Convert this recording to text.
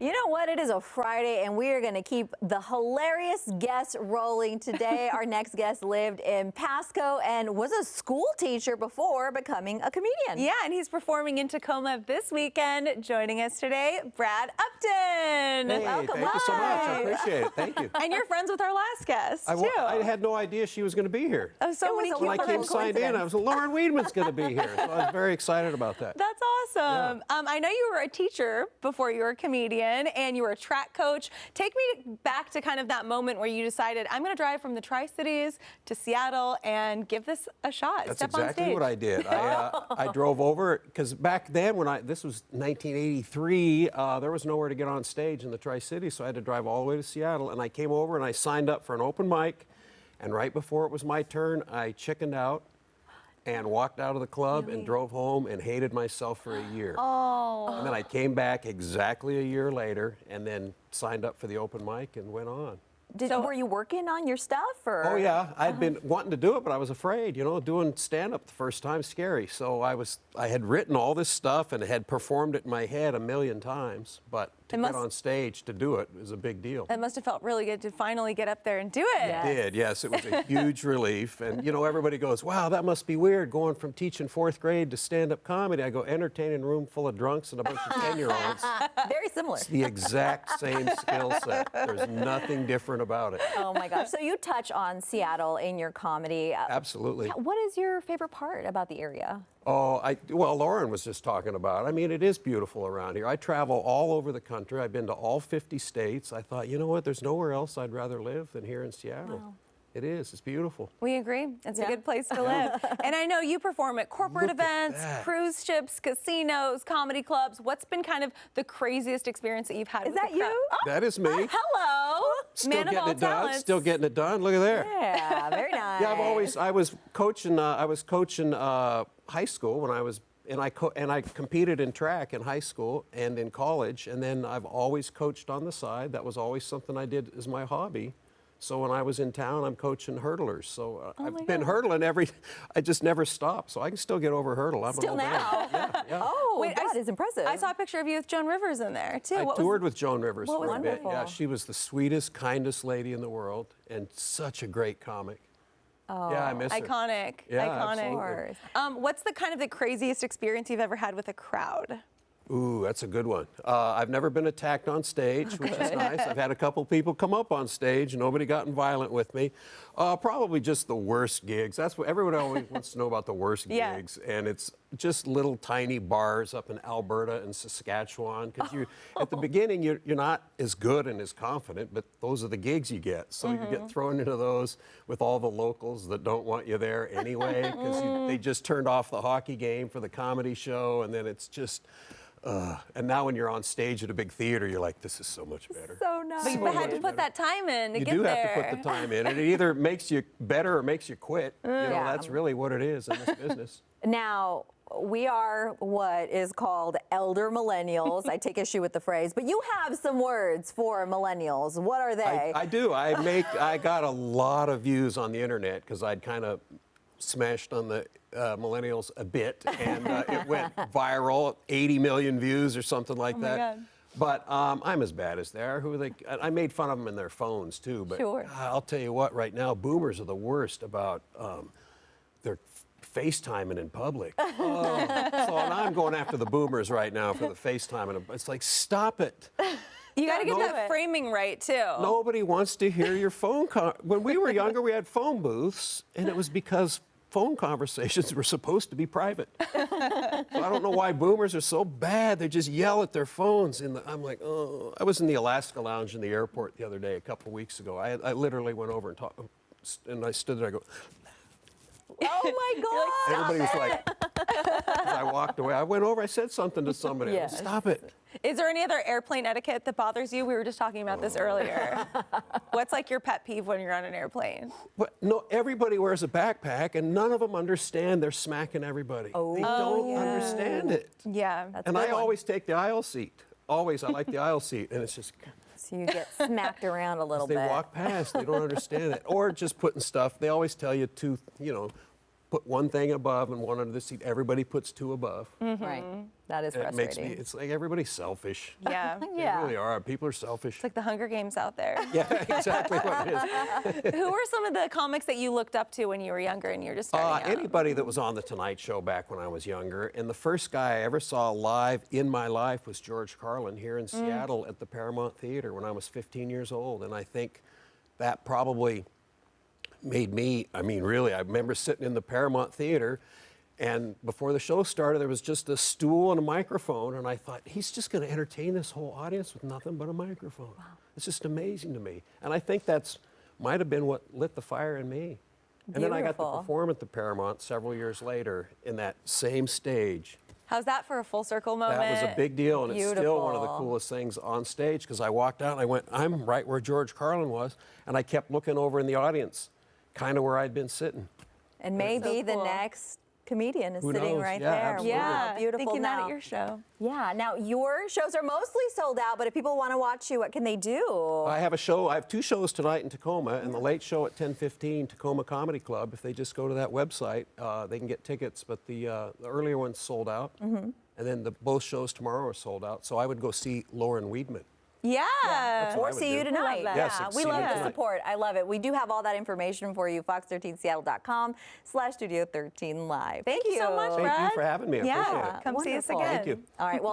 You know what? It is a Friday, and we are going to keep the hilarious guests rolling today. Our next guest lived in Pasco and was a school teacher before becoming a comedian. Yeah, and he's performing in Tacoma this weekend. Joining us today, Brad Upton. Hey, Welcome. thank you so much. I appreciate it. Thank you. And you're friends with our last guest, too. I had no idea she was going to be here. Oh, so many When I came signed in, I was Lauren Weedman's going to be here. So I was very excited about that. That's awesome. Yeah. I know you were a teacher before you were a comedian, and you were a track coach. Take me back to kind of that moment where you decided, I'm going to drive from the Tri-Cities to Seattle and give this a shot. That's Step on exactly stage. what I did. I drove over, because back then, this was 1983, there was nowhere to get on stage in the Tri-Cities, so I had to drive all the way to Seattle, and I came over and I signed up for an open mic, and right before it was my turn, I chickened out and walked out of the club and drove home and hated myself for a year. Oh. And then I came back exactly a year later and then signed up for the open mic and went on. Were you working on your stuff? Or? Oh yeah, I'd been wanting to do it, but I was afraid. You know, doing stand-up the first time, scary. So I had written all this stuff and had performed it in my head a million times, but to get on stage to do it was a big deal. It must have felt really good to finally get up there and do it. Yes. It did, yes. It was a huge relief. And, you know, everybody goes, wow, that must be weird going from teaching 4th grade to stand-up comedy. I go, entertaining a room full of drunks and a bunch of 10-year-olds. Very similar. It's the exact same skill set. There's nothing different about it. Oh, my gosh. So you touch on Seattle in your comedy. Absolutely. What is your favorite part about the area? Oh, well, Lauren was just talking about it. I mean, it is beautiful around here. I travel all over the country. I've been to all 50 states. I thought, you know what, there's nowhere else I'd rather live than here in Seattle. Wow. It is. It's beautiful. We agree. It's a good place to live. And I know you perform at corporate events, cruise ships, casinos, comedy clubs. What's been kind of the craziest experience that you've had with the crowd? Is that you? Oh, that is me. Hello. Still Man of getting all it done. talents. Still getting it done. Look at there. Yeah, very nice. Yeah, I was coaching high school when I was, and I competed in track in high school and in college, and then I've always coached on the side. That was always something I did as my hobby. So when I was in town, I'm coaching hurdlers. So I've been hurdling I just never stopped. So I can still get over hurdle. I'm still now? Yeah. Oh, wait, that is impressive. I saw a picture of you with Joan Rivers in there, too. I toured with Joan Rivers for a bit. Wonderful. Yeah, she was the sweetest, kindest lady in the world and such a great comic. Oh, yeah, I miss her. Iconic. Yeah, Iconic. absolutely. What's the kind of the craziest experience you've ever had with a crowd? Ooh, that's a good one. I've never been attacked on stage, which is nice. I've had a couple people come up on stage. Nobody gotten violent with me. Probably just the worst gigs. That's what everyone always wants to know about, the worst gigs. And it's just little tiny bars up in Alberta and Saskatchewan. Because at the beginning, you're not as good and as confident, but those are the gigs you get. So you get thrown into those with all the locals that don't want you there anyway, because they just turned off the hockey game for the comedy show, and then it's just... and now when you're on stage at a big theater, you're like, this is so much better. So nice. But you had to put that time in to get there. You do have to put the time in. And it either makes you better or makes you quit. You know, that's really what it is in this business. Now, we are what is called elder millennials. I take issue with the phrase, but you have some words for millennials. What are they? I do. I got a lot of views on the internet because I'd kind of smashed on the millennials a bit, and it went viral, 80 million views or something like that. God. But I'm as bad as they are. I made fun of them in their phones too. But I'll tell you what, right now, boomers are the worst about their FaceTiming in public. And I'm going after the boomers right now for the FaceTiming. It's like, stop it. You got to get that framing right, too. Nobody wants to hear your phone call. When we were younger, we had phone booths, and it was because phone conversations were supposed to be private. So I don't know why boomers are so bad. They just yell at their phones. I'm like, oh. I was in the Alaska Lounge in the airport the other day, a couple of weeks ago. I literally went over and talked, and I stood there, I go, oh my God. everybody was like, as I walked away, I went over, I said something to somebody. Yes. Stop it. Is there any other airplane etiquette that bothers you? We were just talking about this earlier. What's like your pet peeve when you're on an airplane? But no, everybody wears a backpack, and none of them understand they're smacking everybody. They don't understand it. Yeah. And I always take the aisle seat. Always, I like the aisle seat, and it's just... So you get smacked around a little bit. They walk past, they don't understand it. Or just putting stuff, they always tell you to, put one thing above and one under the seat. Everybody puts two above. Right. That is And it makes frustrating. it's like everybody's selfish. Yeah. They really are. People are selfish. It's like the Hunger Games out there. Yeah, exactly what it is. Who were some of the comics that you looked up to when you were younger and you were just starting out? Anybody that was on The Tonight Show back when I was younger. And the first guy I ever saw live in my life was George Carlin here in Seattle at the Paramount Theater when I was 15 years old. And I think that probably made me, I mean, really, I remember sitting in the Paramount Theater, and before the show started, there was just a stool and a microphone, and I thought, he's just going to entertain this whole audience with nothing but a microphone. Wow. It's just amazing to me. And I think that's might have been what lit the fire in me. And then I got to perform at the Paramount several years later in that same stage. How's that for a full circle moment? That was a big deal, and it's still one of the Beautiful. coolest things on stage, because I walked out and I went, I'm right where George Carlin was, and I kept looking over in the audience, kind of where I'd been sitting. And maybe so the cool. next comedian is Who sitting knows? right Yeah, there. absolutely. Yeah, Wow, beautiful. thinking that now. at your show. Yeah. Now your shows are mostly sold out, but if people want to watch you, what can they do? I have a show. I have two shows tonight in Tacoma, and the late show at 10:15, Tacoma Comedy Club. If they just go to that website, they can get tickets. But the earlier one's sold out, and then both shows tomorrow are sold out. So I would go see Lauren Weedman. Yeah. That's what I Or would see you do. tonight. that. Yes, Yeah, it's we see love you the tonight. support. I love it. We do have all that information for you, fox13seattle.com/Studio13 Live. Thank you so much, Thank Brad. you for having me. I appreciate Yeah, it. come see us Wonderful. again. Thank you. All right. Well.